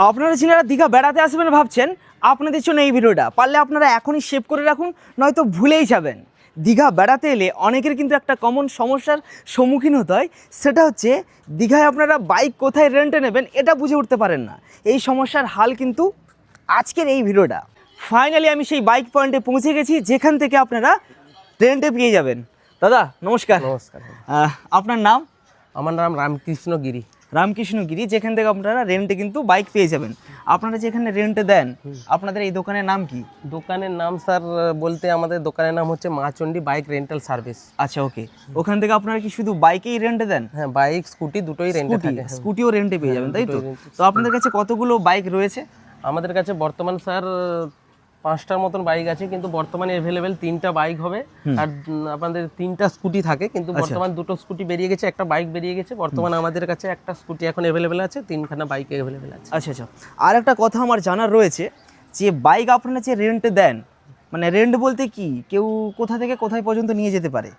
আপনারা যারা দীঘা বেড়াতে আসবেন ভাবছেন, আপনাদের জন্য এই ভিডিওটা। পারলে আপনারা এখনই সেভ করে রাখুন, নয়তো ভুলেই যাবেন। দীঘা বেড়াতে এলে অনেকের কিন্তু একটা কমন সমস্যার সম্মুখীন হতে হয়, সেটা হচ্ছে দীঘায় আপনারা বাইক কোথায় রেন্টে নেবেন এটা বুঝে উঠতে পারেন না। এই সমস্যার হাল কিন্তু আজকের এই ভিডিওটা। ফাইনালি আমি সেই বাইক পয়েন্টে পৌঁছে গেছি, যেখান থেকে আপনারা রেন্টে পেয়ে যাবেন। দাদা নমস্কার। নমস্কার। আপনার নাম? আমার নাম রামকৃষ্ণ গিরি। রামকৃষ্ণ গিরি, যেখান থেকে আপনারা রেন্টে কিন্তু বাইক পেয়ে যাবেন। আপনারা যেখানে রেন্টে দেন, আপনাদের এই দোকানের নাম কি? দোকানের নাম স্যার বলতে আমাদের দোকানের নাম হচ্ছে মা চণ্ডী বাইক রেন্টাল সার্ভিস। আচ্ছা, ওকে। ওখান থেকে আপনারা কি শুধু বাইকেই রেন্টে দেন? হ্যাঁ, বাইক স্কুটি দুটোই রেন্টে থাকে। স্কুটিও রেন্টে পেয়ে যাবেন, তাই তো? দুটোই rent। তো আপনাদের কাছে কতগুলো বাইক রয়েছে? আমাদের কাছে বর্তমান স্যার 5টার মতন বাইক আছে, কিন্তু বর্তমানে অ্যাভেলেবেল 3টা বাইক হবে। আর আপনাদের 3টা স্কুটি থাকে, কিন্তু বর্তমান 2টো স্কুটি বেরিয়ে গেছে, একটা বাইক বেরিয়ে গেছে। বর্তমানে আমাদের কাছে একটা স্কুটি এখন অ্যাভেলেবেল আছে, 3খানা বাইক অ্যাভেলেবেল আছে। আচ্ছা আচ্ছা। আর একটা কথা আমার জানার রয়েছে, যে বাইক আপনারা যে রেন্টে দেন, মানে রেন্ট বলতে কি, কেউ কোথা থেকে কোথায় পর্যন্ত নিয়ে যেতে পারে?